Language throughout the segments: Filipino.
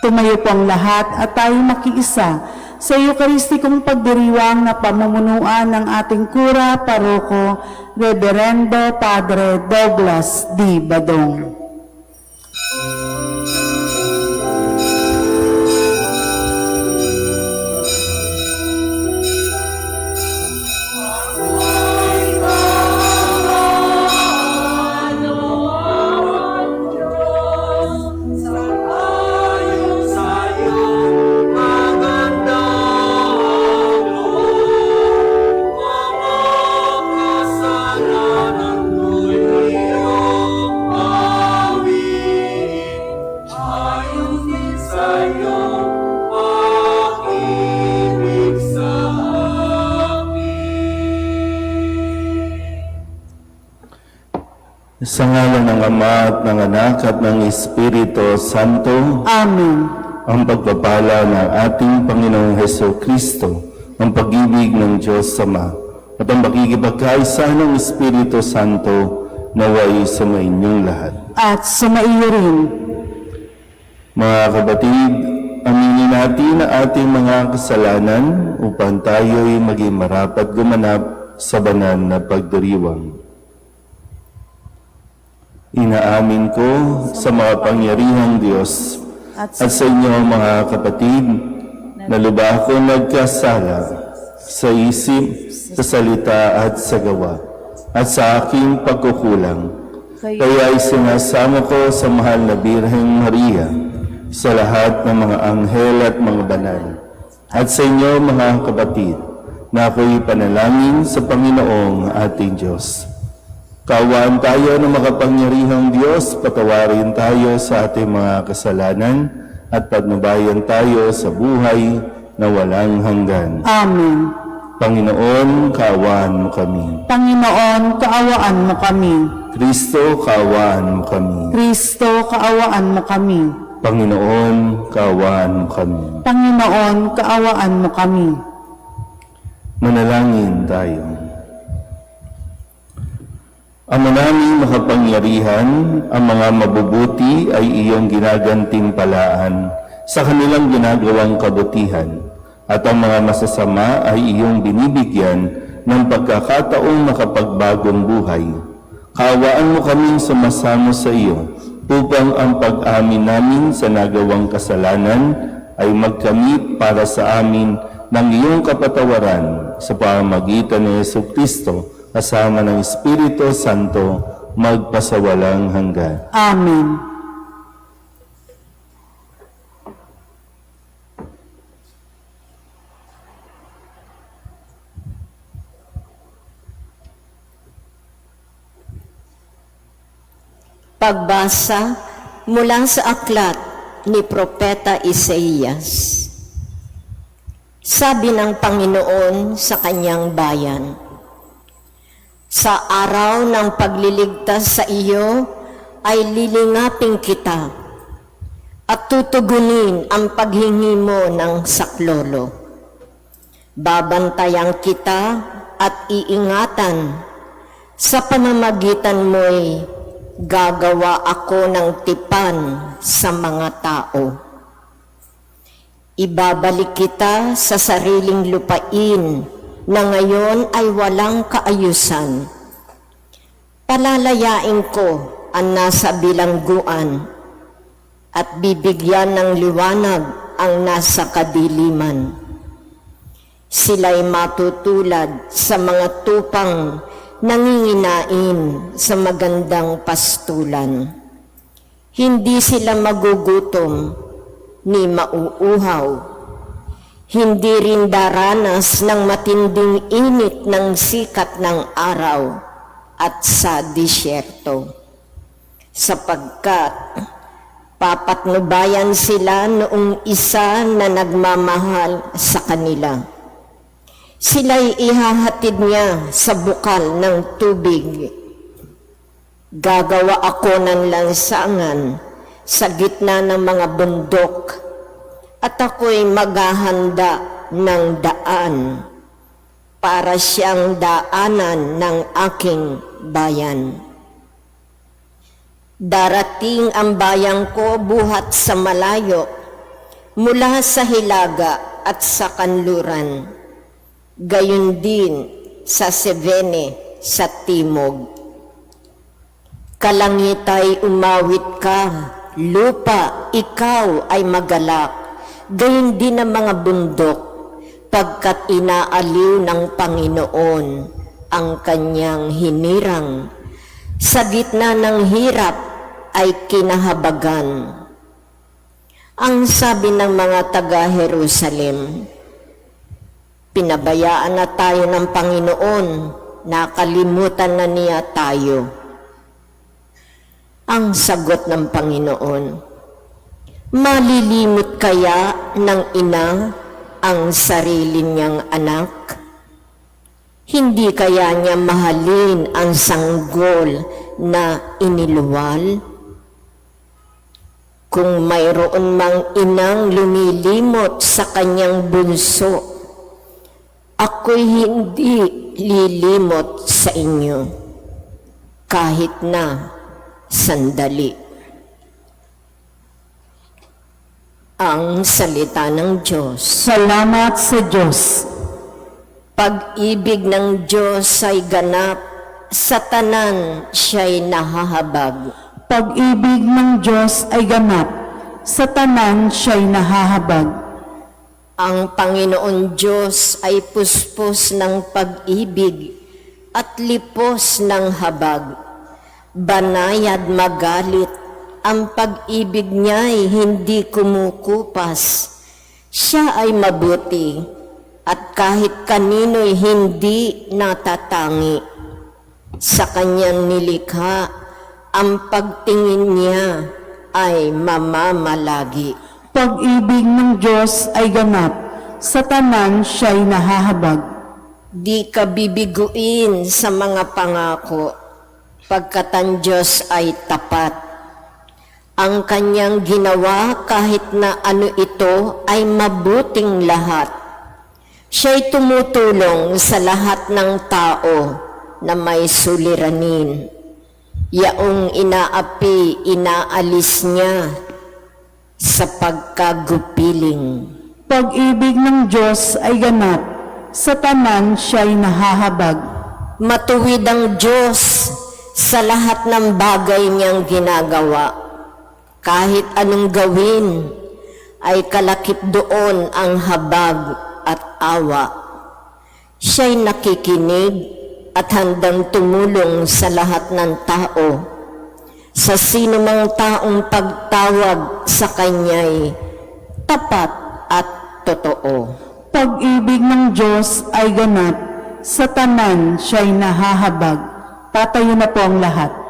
Tumayo po ang lahat at tayo makiisa sa Eucharistikong pagdiriwang na pamumunuan ng ating kura paroko, Reverendo Padre Douglas D. Badong. Sa ngalan ng Ama at ng Anak at ng Espiritu Santo. Amen. Ang pagpapala ng ating Panginoong Hesukristo, ang pag-ibig ng Diyos Ama, at ang pakikipagkaisa ng Espiritu Santo naway sa inyong lahat. At sumaiyo rin. Mga kapatid, aminin natin ang ating mga kasalanan upang tayo'y maging marapat gumanap sa banal na pagdiriwang. Inaamin ko sa makapangyarihang Diyos at sa inyo mga kapatid na lubha ako nagkasala sa isip, sa salita at sa gawa at sa aking pagkukulang. Kaya isinasamo ko sa mahal na Birheng Maria, sa lahat ng mga anghel at mga banal, at sa inyo mga kapatid na ako'y panalangin sa Panginoong ating Diyos. Kaawaan tayo ng makapangyarihang Diyos, patawarin tayo sa ating mga kasalanan at patnubayan tayo sa buhay na walang hanggan. Amen. Panginoon, kaawaan mo kami. Panginoon, kaawaan mo kami. Kristo, kaawaan mo kami. Kristo, kaawaan mo kami. Panginoon, kaawaan mo kami. Panginoon, kaawaan mo kami. Manalangin tayo. Ama naming makapangyarihan, ang mga mabubuti ay iyong ginagantimpalaan sa kanilang ginagawang kabutihan, at ang mga masasama ay iyong binibigyan ng pagkakataong makapagbagong buhay. Kaawaan mo kaming sumasamo sa iyo upang ang pag-amin namin sa nagawang kasalanan ay magkamit para sa amin ng iyong kapatawaran sa pamamagitan ni Jesucristo, kasama ng Espiritu Santo, magpasawalang hanggan. Amen. Pagbasa mula sa aklat ni Propeta Isaías. Sabi ng Panginoon sa kanyang bayan, sa araw ng pagliligtas sa iyo ay lilingapin kita at tutugunin ang paghingi mo ng saklolo. Babantayan kita at iingatan, sa pamamagitan mo'y gagawa ako ng tipan sa mga tao. Ibabalik kita sa sariling lupain na ngayon ay walang kaayusan. Palalayain ko ang nasa bilangguan at bibigyan ng liwanag ang nasa kadiliman. Sila'y matutulad sa mga tupang nanginginain sa magandang pastulan. Hindi sila magugutom ni mauuhaw. Hindi rin daranas ng matinding init ng sikat ng araw at sa disyerto. Sapagkat papatnubayan sila noong isa na nagmamahal sa kanila. Sila'y ihahatid niya sa bukal ng tubig. Gagawa ako ng lansangan sa gitna ng mga bundok, at ako'y maghahanda ng daan para siyang daanan ng aking bayan. Darating ang bayan ko buhat sa malayo mula sa hilaga at sa kanluran, gayon din sa Sevene sa timog. Kalangitay umawit ka, lupa, ikaw ay magalak, gayon din ang mga bundok, pagkat inaaliw ng Panginoon ang kanyang hinirang. Sa gitna ng hirap ay kinahabagan. Ang sabi ng mga taga-Jerusalem, pinabayaan na tayo ng Panginoon, nakalimutan na niya tayo. Ang sagot ng Panginoon, malilimot kaya ng ina ang sarili niyang anak? Hindi kaya niya mahalin ang sanggol na iniluwal? Kung mayroon mang inang lumilimot sa kanyang bunso, ako'y hindi lilimot sa inyo, kahit na sandali. Ang salita ng Diyos. Salamat sa Diyos. Pag-ibig ng Diyos ay ganap, sa tanan siya'y nahahabag. Pag-ibig ng Diyos ay ganap, sa tanan siya'y nahahabag. Ang Panginoon Diyos ay puspos ng pag-ibig at lipos ng habag. Banayad magalit, ang pag-ibig niya'y hindi kumukupas. Siya ay mabuti, at kahit kanino'y hindi natatangi. Sa kanyang nilikha, ang pagtingin niya ay mamamalagi. Pag-ibig ng Diyos ay ganap, sa tanan siya'y nahahabag. Di ka bibiguin sa mga pangako, pagkat ang Diyos ay tapat. Ang kanyang ginawa kahit na ano ito ay mabuting lahat. Siya'y tumutulong sa lahat ng tao na may suliranin. Yaong inaapi, inaalis niya sa pagkagupiling. Pag-ibig ng Diyos ay ganap, sa tanan siya'y nahahabag. Matuwid ang Diyos sa lahat ng bagay niyang ginagawa. Kahit anong gawin, ay kalakip doon ang habag at awa. Siya'y nakikinig at handang tumulong sa lahat ng tao. Sa sino mang taong pagtawag sa Kanya'y tapat at totoo. Pag-ibig ng Diyos ay ganap, sa tanan siya'y nahahabag. Tatayo na po ang lahat.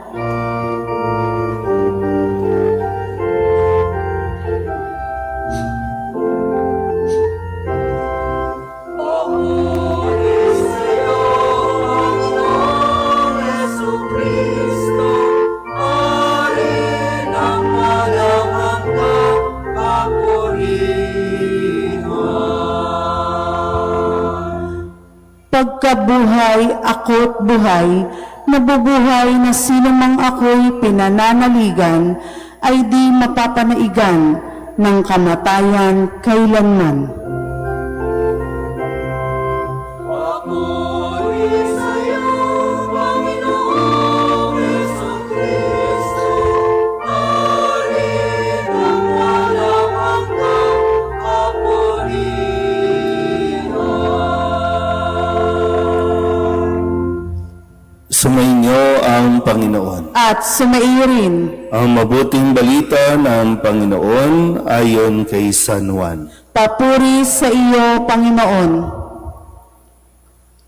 Pagkabuhay, ako't buhay, nabubuhay na sino mang ako'y pinananaligan, ay di mapapanaigan ng kamatayan kailanman. Sumainyo ang Panginoon. At sumaiyo rin Ang mabuting balita ng Panginoon ayon kay San Juan. papuri sa iyo, Panginoon.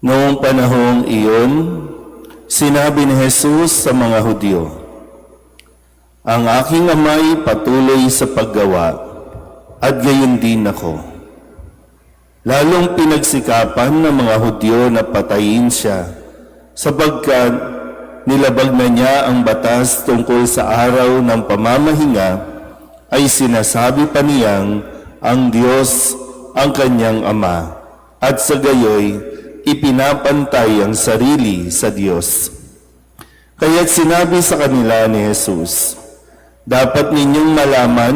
Noong panahong iyon, sinabi ni Jesus sa mga Hudyo, ang aking amay patuloy sa paggawa, at gayon din ako. Lalong pinagsikapan ng mga Hudyo na patayin siya, sapagkat nilabag na niya ang batas tungkol sa araw ng pamamahinga, ay sinasabi pa niyang ang Diyos ang kanyang Ama, at sa gayoy ipinapantay ang sarili sa Diyos. Kaya't sinabi sa kanila ni Jesus, dapat ninyong malaman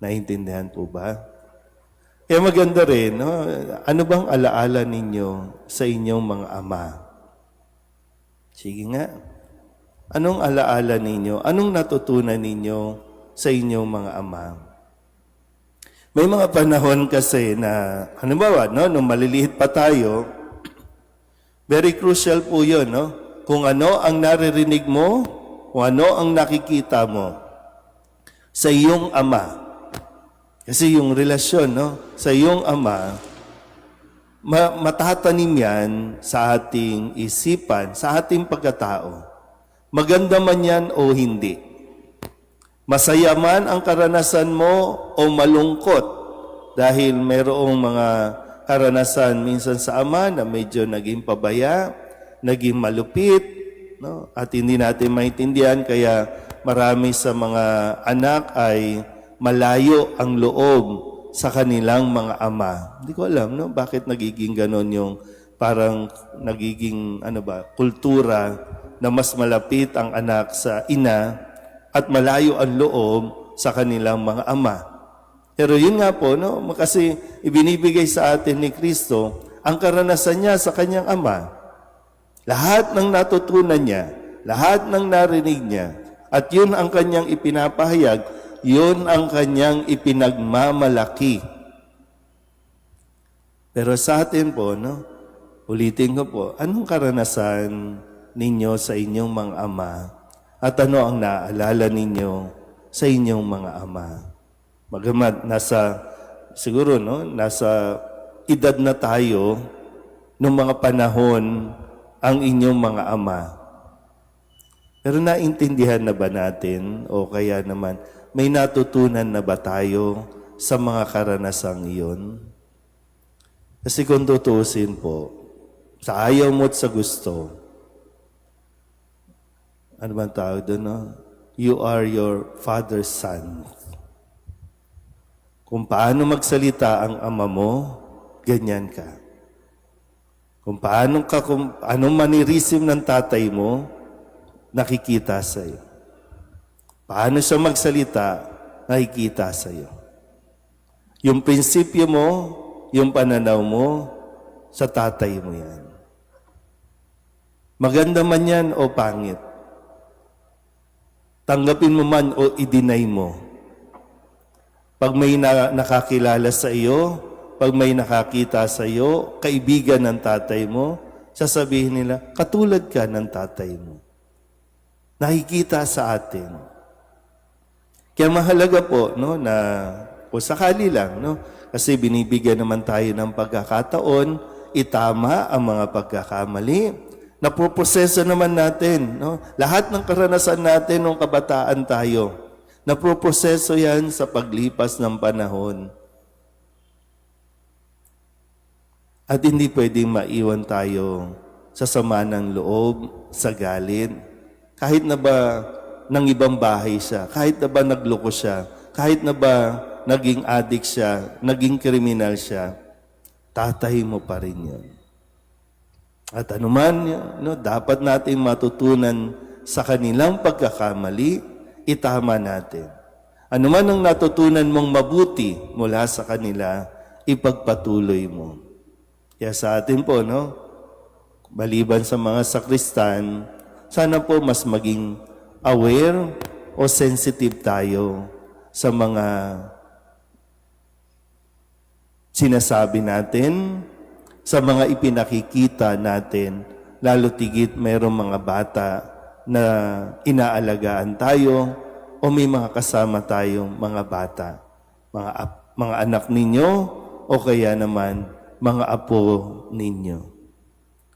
Naintindihan po ba? Kaya maganda rin, no? Ano bang alaala ninyo sa inyong mga ama? Sige nga. Anong alaala ninyo? Anong natutunan ninyo sa inyong mga ama? May mga panahon kasi na, halimbawa, no, nung maliliit pa tayo, very crucial po yun, no? Kung ano ang naririnig mo, kung ano ang nakikita mo sa iyong ama. Kasi yung relasyon, no, sa iyong ama, matatanim yan sa ating isipan, sa ating pagkatao. Maganda man yan o hindi. Masaya man ang karanasan mo o malungkot dahil mayroong mga karanasan minsan sa ama na medyo naging pabaya, naging malupit, no? At hindi natin maintindihan kaya marami sa mga anak ay malayo ang loob sa kanilang mga ama. Hindi ko alam, no? Bakit nagiging ganon yung parang nagiging kultura na mas malapit ang anak sa ina at malayo ang loob sa kanilang mga ama. Pero yun nga po, no? Kasi ibinibigay sa atin ni Kristo ang karanasan niya sa kanyang ama. Lahat ng natutunan niya, lahat ng narinig niya, at yun ang kanyang ipinapahayag, yun ang kanyang ipinagmamalaki. Pero sa atin po, no? Ulitin ko po, anong karanasan ninyo sa inyong mga ama at ano ang naaalala ninyo sa inyong mga ama? Magamat siguro nasa edad na tayo nung mga panahon ang inyong mga ama. Pero naintindihan na ba natin o kaya naman may natutunan na ba tayo sa mga karanasang iyon? Kasi kung tutusin po, sa ayaw mo at sa gusto, ano bang tawag doon, no? You are your father's son. Kung paano magsalita ang ama mo, ganyan ka. Kung anong manirisim ng tatay mo, nakikita sa'yo. Paano siya magsalita, nakikita sa'yo. Yung prinsipyo mo, yung pananaw mo, sa tatay mo yan. Maganda man yan o pangit. Tanggapin mo man o i-deny mo. Pag may nakakilala sa iyo, pag may nakakita sa iyo, kaibigan ng tatay mo, sasabihin nila, katulad ka ng tatay mo. Nakikita sa atin. Kaya mahalaga po, no, na o sakali lang, no, kasi binibigyan naman tayo ng pagkakataon, itama ang mga pagkakamali. Napoproseso naman natin, no? Lahat ng karanasan natin nung kabataan tayo, napoproseso yan sa paglipas ng panahon. At hindi pwedeng maiwan tayo sa sama ng loob, sa galit. Kahit na ba ng ibang bahay siya, kahit na ba nagloko siya, kahit na ba naging addict siya, naging kriminal siya, tatay mo pa rin yun. At anuman, no, dapat nating matutunan sa kanilang pagkakamali, itama natin. Anuman ang natutunan mong mabuti mula sa kanila, ipagpatuloy mo. Kaya sa atin po, no, maliban sa mga sakristan, sana po mas maging aware o sensitive tayo sa mga sinasabi natin, sa mga ipinakikita natin, lalo tigit mayroong mga bata na inaalagaan tayo o may mga kasama tayong mga bata, mga anak ninyo o kaya naman mga apo ninyo.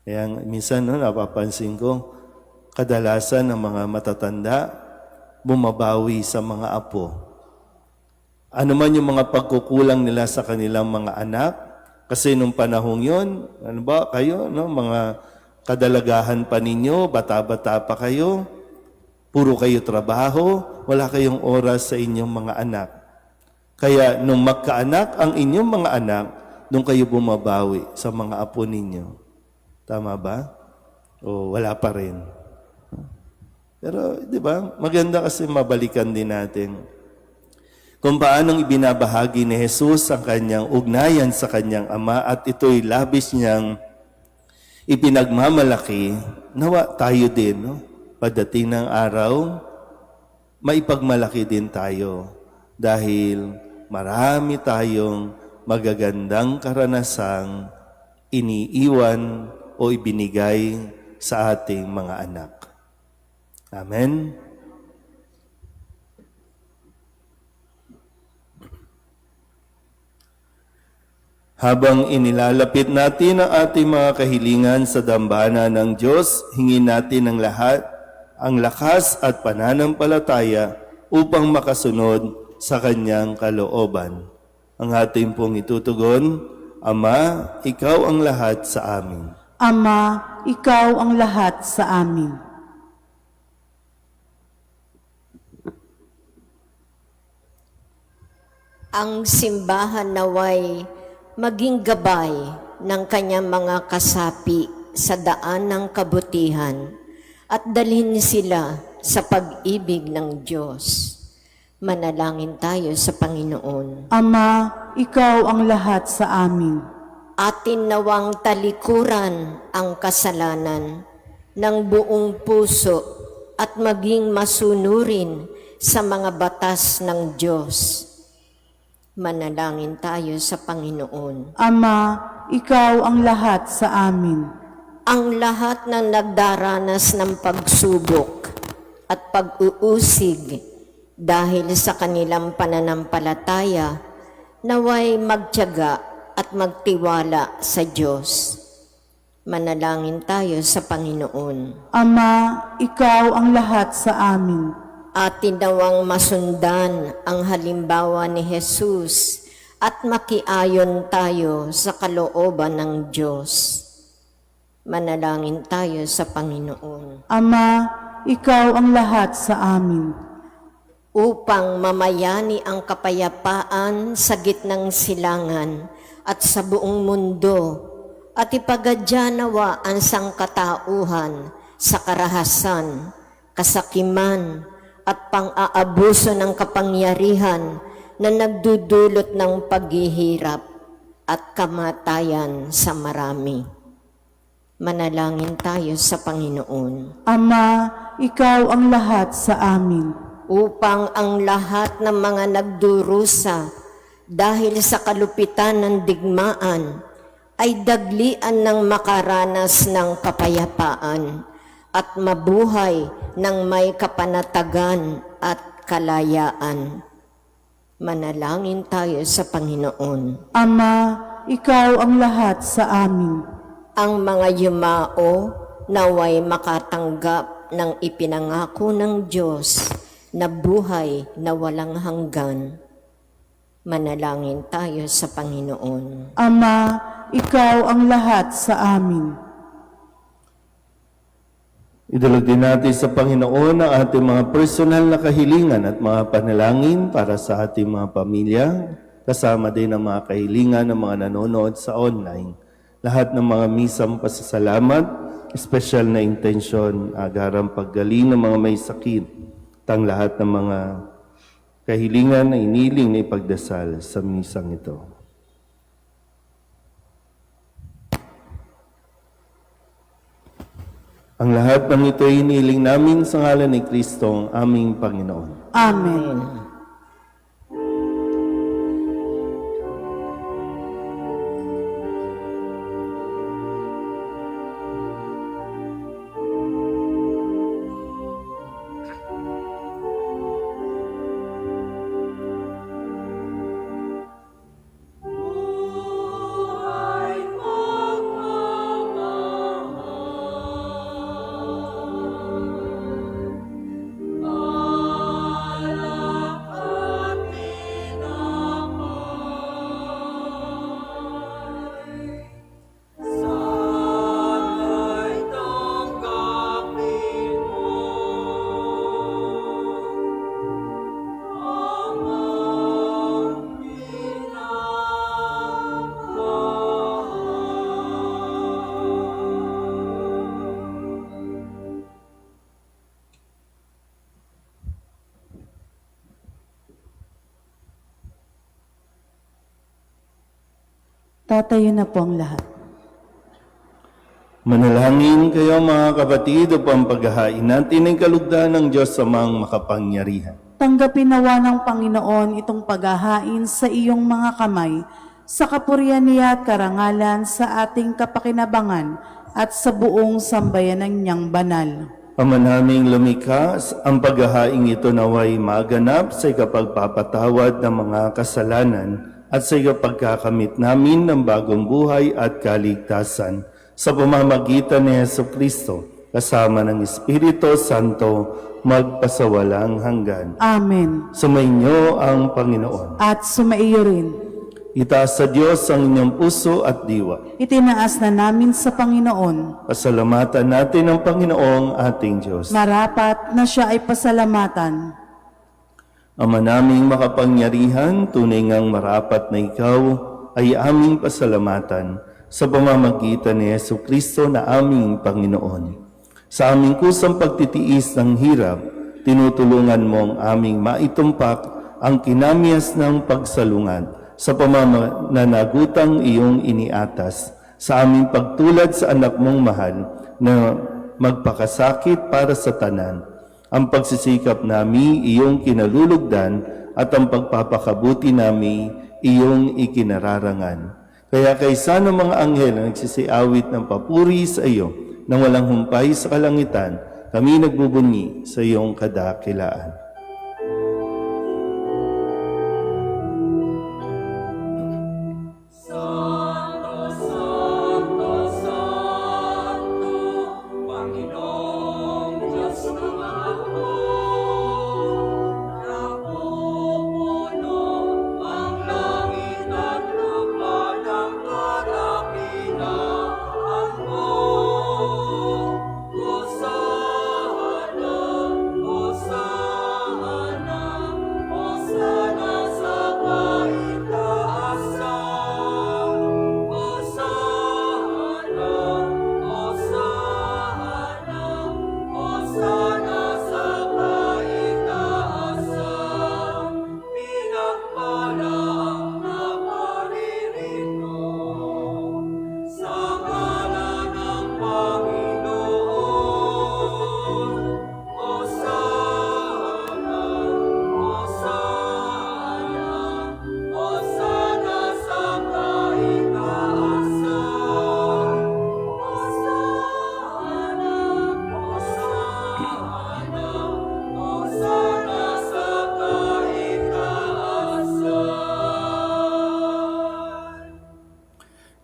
Kaya minsan napapansin ko, kadalasan ng mga matatanda bumabawi sa mga apo. Ano man yung mga pagkukulang nila sa kanilang mga anak, kasi nung panahong yon, ano ba kayo, no, mga kadalagahan pa ninyo, bata-bata pa kayo, puro kayo trabaho, wala kayong oras sa inyong mga anak. Kaya nung magkaanak ang inyong mga anak, nung kayo bumabawi sa mga apo ninyo. Tama ba? O wala pa rin? Pero, di ba, maganda kasi mabalikan din natin. kung paanong ibinabahagi ni Jesus ang kanyang ugnayan sa kanyang Ama at ito'y labis niyang ipinagmamalaki, nawa tayo din, no? Pagdating ng araw, maipagmalaki din tayo dahil marami tayong magagandang karanasang iniiwan o ibinigay sa ating mga anak. Amen. Habang inilalapit natin ang ating mga kahilingan sa dambana ng Diyos, hingin natin ang lahat, ang lakas at pananampalataya upang makasunod sa Kanyang kalooban. Ang ating pong itutugon, Ama, Ikaw ang lahat sa amin. Ama, Ikaw ang lahat sa amin. Ang simbahan naway maging gabay ng kanyang mga kasapi sa daan ng kabutihan at dalhin sila sa pag-ibig ng Diyos. Manalangin tayo sa Panginoon. Ama, Ikaw ang lahat sa amin. Atin nawang talikuran ang kasalanan ng buong puso at maging masunurin sa mga batas ng Diyos. Manalangin tayo sa Panginoon. Ama, Ikaw ang lahat sa amin. Ang lahat ng nagdaranas ng pagsubok at pag-uusig dahil sa kanilang pananampalataya, naway magtiyaga at magtiwala sa Diyos. Manalangin tayo sa Panginoon. Ama, Ikaw ang lahat sa amin. Atin nawang masundan ang halimbawa ni Jesus at makiayon tayo sa kalooban ng Diyos. Manalangin tayo sa Panginoon. Ama, Ikaw ang lahat sa amin. Upang mamayani ang kapayapaan sa gitnang silangan at sa buong mundo at ipagadya nawa ang sangkatauhan sa karahasan, kasakiman, at pang-aabuso ng kapangyarihan na nagdudulot ng paghihirap at kamatayan sa marami. Manalangin tayo sa Panginoon. Ama, Ikaw ang lahat sa amin. Upang ang lahat ng mga nagdurusa dahil sa kalupitan ng digmaan ay daglian ng makaranas ng kapayapaan at mabuhay ng may kapanatagan at kalayaan. Manalangin tayo sa Panginoon. Ama, Ikaw ang lahat sa amin. Ang mga yumao naway makatanggap ng ipinangako ng Diyos na buhay na walang hanggan. Manalangin tayo sa Panginoon. Ama, Ikaw ang lahat sa amin. Idulog din natin sa Panginoon ang ating mga personal na kahilingan at mga panalangin para sa ating mga pamilya, kasama din ang mga kahilingan ng mga nanonood sa online. Lahat ng mga misang pasasalamat, espesyal na intensyon, agarang paggaling ng mga may sakit, tang lahat ng mga kahilingan na iniling na ipagdasal sa misang ito. Ang lahat ng ito ay iniling namin sa ngalan ni Kristo, ang aming Panginoon. Amen. Tatayo na po ang lahat. Manalangin kayo mga kapatid upang paghahain natin ang kalugdan ng Diyos Amang makapangyarihan. Tanggapin nawa ng Panginoon itong paghahain sa iyong mga kamay, sa kapurihan niya at karangalan sa ating kapakinabangan at sa buong sambayanan niyang banal. Ama naming lumikha, ang paghahain ito naway maganap sa ikapagpapatawad ng mga kasalanan at sa ikapagkakamit namin ng bagong buhay at kaligtasan sa pamamagitan ni Jesucristo kasama ng Espiritu Santo magpasawalang hanggan. Amen. Sumainyo ang Panginoon. At sumaiyo rin. Itaas sa Diyos ang inyong puso at diwa. Itinaas na namin sa Panginoon. Pasalamatan natin ang Panginoong ating Diyos. Marapat na siya ay pasalamatan. Ama naming makapangyarihan, tunay ngang marapat na ikaw ay aming pasalamatan sa pamamagitan ni Jesucristo na aming Panginoon. Sa aming kusang pagtitiis ng hirap, tinutulungan mo ang aming maitumpak ang kinamyas ng pagsalungat sa pamananagutang iyong iniatas sa aming pagtulad sa anak mong mahal na magpakasakit para sa tanan. Ang pagsisikap nami iyong kinalulugdan at ang pagpapakabuti nami iyong ikinararangan. Kaya kaysa ng mga anghel na nagsisiawit ng papuri sa iyo nang walang humpay sa kalangitan, kami nagbubunyi sa iyong kadakilaan.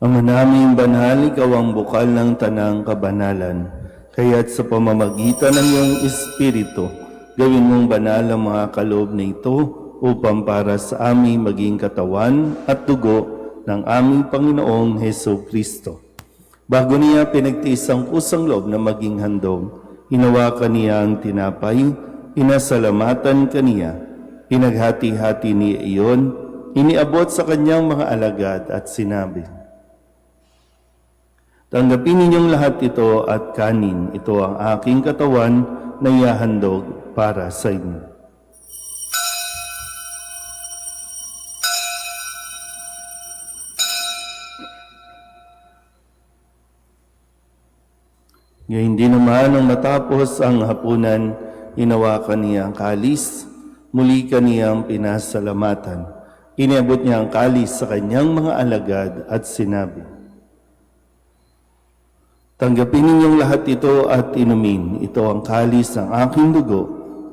Ama naming banal, ikaw ang bukal ng tanang kabanalan. Kaya't sa pamamagitan ng iyong Espiritu, gawin mong banal ang mga kaloob na ito upang para sa aming maging katawan at dugo ng aming Panginoong Heso Kristo. Bago niya pinagtiis ang kusang loob na maging handog, hinawakan niya ang tinapay, inasalamatan kaniya, pinaghati-hati niya iyon, iniabot sa kanyang mga alagad at sinabi, "Tanggapin ninyong lahat ito at kanin. Ito ang aking katawan na ihahandog para sa inyo." Ngayon din naman nang matapos ang hapunan, hinawakan niya ang kalis, muli kaniyang pinasalamatan. Iniabot niya ang kalis sa kanyang mga alagad at sinabi, "Tanggapin ninyong lahat ito at inumin. Ito ang kalis ng aking dugo,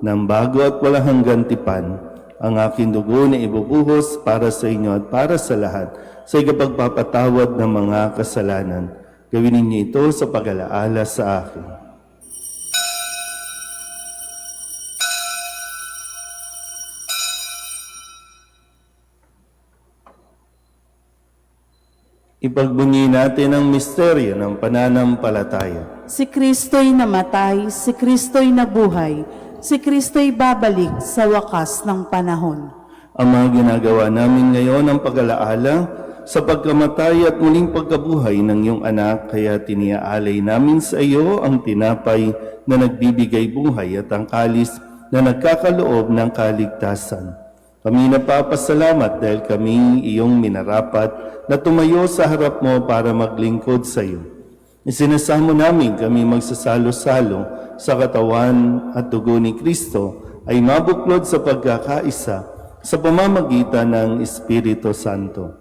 ng bago at walang hanggang tipan. Ang aking dugo na ibubuhos para sa inyo at para sa lahat sa ikapagpapatawad ng mga kasalanan. Gawin ninyo ito sa pag-alaala sa akin." Ipagbunyi natin ang misteryo ng pananampalataya. Si Kristo'y namatay, si Kristo'y nabuhay, si Kristo'y babalik sa wakas ng panahon. Ang mga ginagawa namin ngayon ang pag-alaala sa pagkamatay at muling pagkabuhay ng iyong anak, kaya tiniaalay namin sa iyo ang tinapay na nagbibigay buhay at ang kalis na nagkakaloob ng kaligtasan. Kami napapasalamat dahil kami iyong minarapat na tumayo sa harap mo para maglingkod sa iyo. Isinasamo namin kami magsasalo-salo sa katawan at dugo ni Kristo ay mabuklod sa pagkakaisa sa pamamagitan ng Espiritu Santo.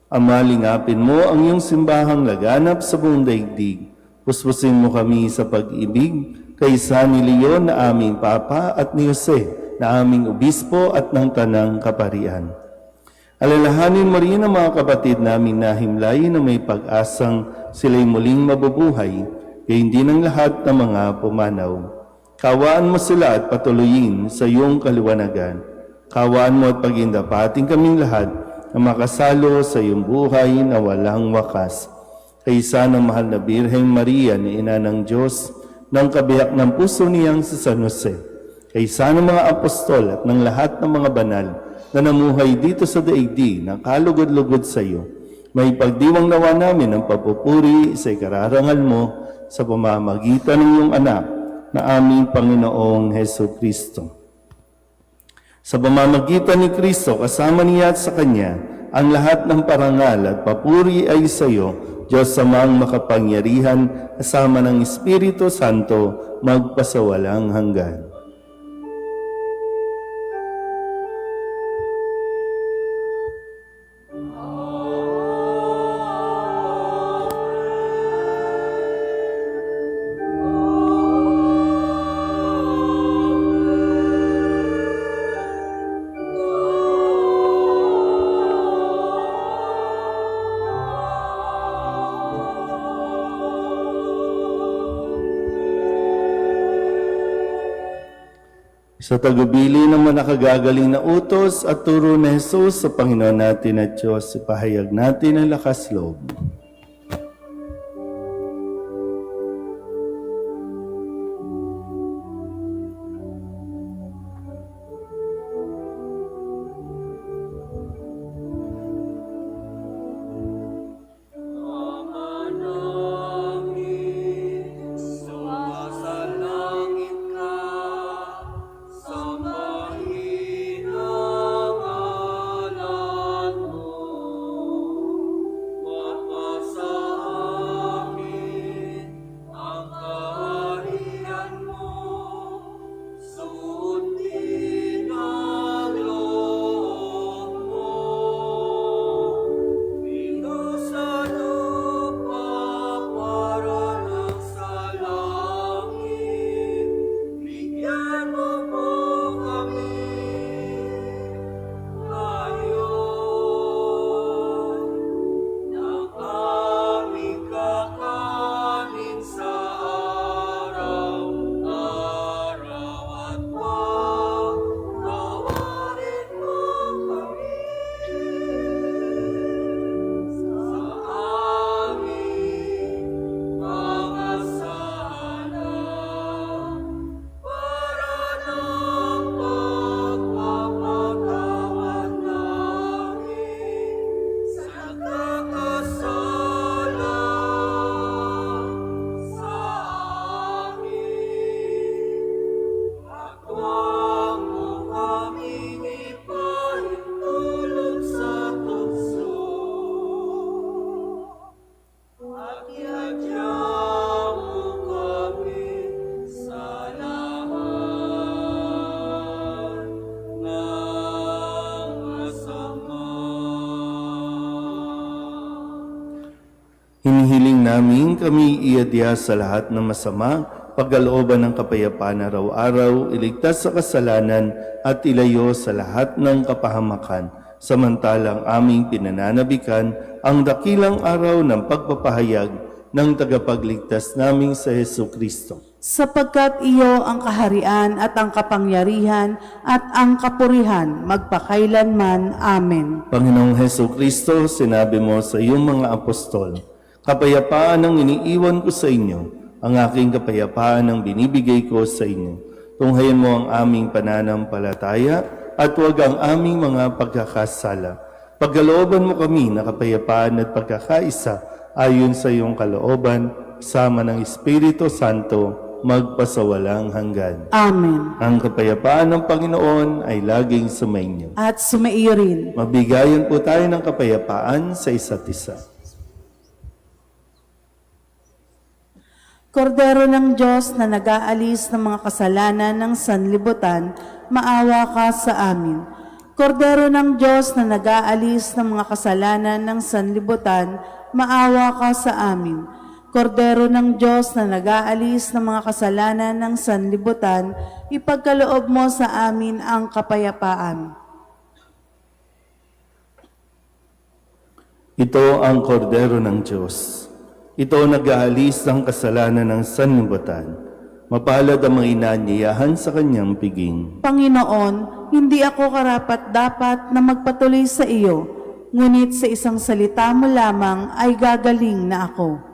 Ama, lingapin mo ang iyong simbahang laganap sa buong daigdig. Puspusin mo kami sa pag-ibig kaysa ni Leon na aming Papa at ni Jose na aming Obispo at ng Tanang Kaparian. Alalahanin mo rin ang mga kapatid naming nahimlay na may pag-asang sila'y muling mabubuhay, gayon din ang lahat ng mga pumanaw. Kawaan mo sila at patuloyin sa iyong kaliwanagan. Kawaan mo at pagindapating kaming lahat na makasalo sa iyong buhay na walang wakas. Kaysa ng mahal na Birheng Maria ni Ina ng Diyos, ng kabiyak ng puso niyang si San Jose, kaysa ng mga apostol at ng lahat ng mga banal na namuhay dito sa daigdig na kalugod-lugod sa iyo, may pagdiwang nawa namin ang papupuri sa ikararangal mo sa pamamagitan ng iyong anak na aming Panginoong Heso Kristo. Sa pamamagitan ni Kristo, kasama niya at sa Kanya, ang lahat ng parangal at papuri ay sa iyo, Diyos Amang makapangyarihan, kasama ng Espiritu Santo, magpasawalang hanggan. Sa tagubili ng mga nakagagaling na utos at turo ni Jesus sa Panginoon natin at Diyos, ipahayag natin ang lakas loob. Hinihiling namin kami iadya sa lahat ng masama, pagkalooban ng kapayapaan araw-araw, iligtas sa kasalanan at ilayo sa lahat ng kapahamakan, samantalang aming pinananabikan ang dakilang araw ng pagpapahayag ng tagapagligtas naming sa Heso Kristo. Sapagkat iyo ang kaharian at ang kapangyarihan at ang kapurihan magpakailanman. Amen. Panginoong Heso Kristo, sinabi mo sa iyong mga apostol, kapayapaan ang iniiwan ko sa inyo, ang aking kapayapaan ang binibigay ko sa inyo. Tunghayan mo ang aming pananampalataya at huwag ang aming mga pagkakasala. Pagkalooban mo kami na kapayapaan at pagkakaisa ayon sa iyong kalooban, sama ng Espiritu Santo, magpasawalang hanggan. Amen. Ang kapayapaan ng Panginoon ay laging sumainyo. At sumaiyo rin. Mabigayan po tayo ng kapayapaan sa isa't isa. Kordero ng Diyos na nag-aalis ng mga kasalanan ng sanlibutan, maawa ka sa amin. Kordero ng Diyos na nag-aalis ng mga kasalanan ng sanlibutan, maawa ka sa amin. Kordero ng Diyos na nag-aalis ng mga kasalanan ng sanlibutan, ipagkaloob mo sa amin ang kapayapaan. Ito ang kordero ng Diyos. Ito ang nag-aalis ng kasalanan ng sanlibutan. Mapalad ang mga inaanyayahan sa kanyang piging. Panginoon, hindi ako karapat-dapat na magpatuloy sa iyo, ngunit sa isang salita mo lamang ay gagaling na ako.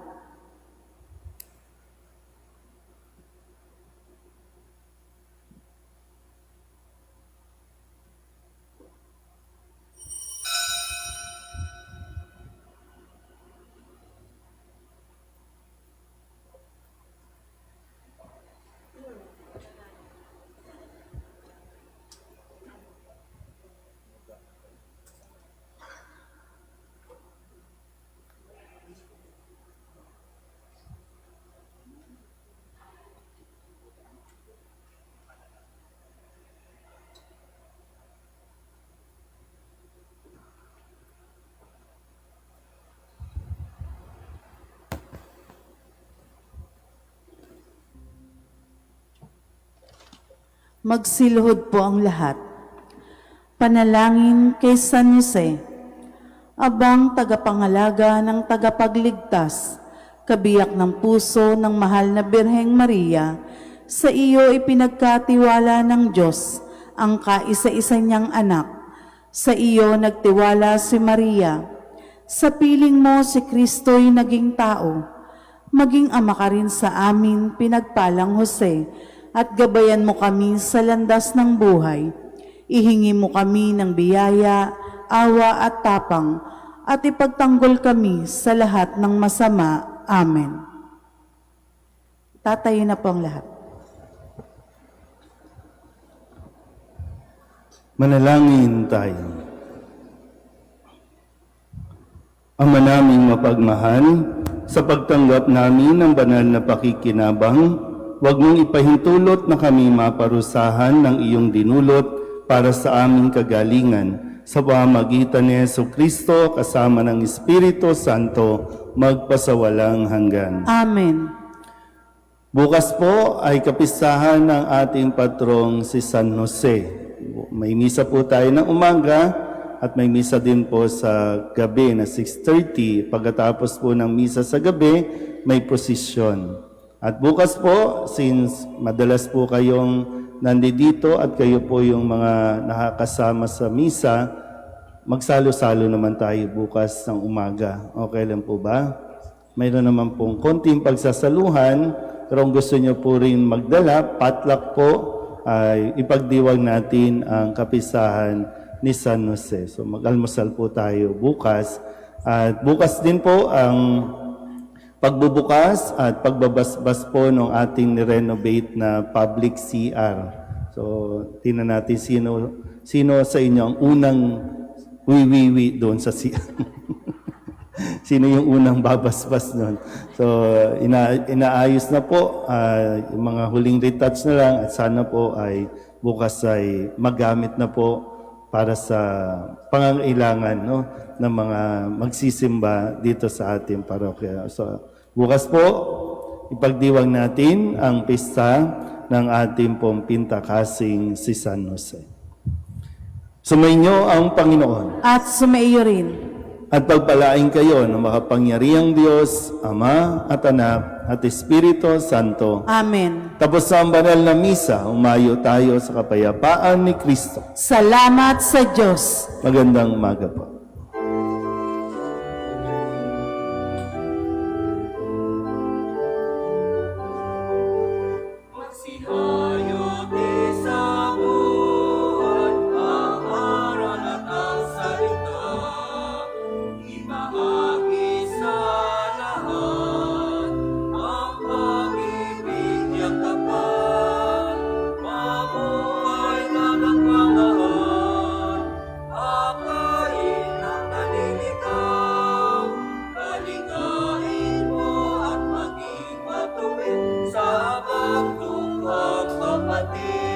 Magsilhod po ang lahat. Panalangin kay San Jose, abang tagapangalaga ng tagapagligtas, kabiyak ng puso ng mahal na Birheng Maria, sa iyo ipinagkatiwala ng Diyos ang kaisa-isa niyang anak. Sa iyo nagtiwala si Maria. Sa piling mo si Kristo'y naging tao. Maging ama ka rin sa amin, pinagpalang Jose, at gabayan mo kami sa landas ng buhay. Ihingi mo kami ng biyaya, awa at tapang, at ipagtanggol kami sa lahat ng masama. Amen. Tatayo na po ang lahat. Manalangin tayo. Ama naming mapagmahal, sa pagtanggap namin ng banal na pakikinabang, huwag mong ipahintulot na kami maparusahan ng iyong dinulot para sa aming kagalingan. Sa pamamagitan ni Jesucristo kasama ng Espiritu Santo, magpasawalang hanggan. Amen. Bukas po ay kapistahan ng ating patrong si San Jose. May misa po tayo ng umaga at may misa din po sa gabi na 6:30. Pagkatapos po ng misa sa gabi, may prosesyon. At bukas po, since madalas po kayong nandito at kayo po yung mga nakakasama sa misa, magsalo-salo naman tayo bukas ng umaga. Okay lang po ba? Mayroon naman pong konting pagsasaluhan, pero kung gusto nyo po rin magdala, potluck po, ay ipagdiwag natin ang kapisahan ni San Jose. So mag-almusal po tayo bukas. At bukas din po ang pagbubukas at pagbabasbas po ng ating ni-renovate na public CR. So, tingnan natin sino sa inyo ang unang wiwiwi doon sa CR. Sino yung unang babasbas doon. So, inaayos na po, yung mga huling retouch na lang at sana po ay bukas ay magamit na po para sa pangangailangan, no, ng mga magsisimba dito sa ating parokya. So, bukas po, ipagdiwang natin ang pista ng ating pong pintakasing si San Jose. Sumainyo ang Panginoon. At sumaiyo rin. At pagpalain kayo ng makapangyarihang Diyos, Ama at Anak at Espiritu Santo. Amen. Tapos sa banal na misa, umayo tayo sa kapayapaan ni Kristo. Salamat sa Diyos. Magandang umaga po. Ibahagi sa lahat ang pag-ibig niya. ating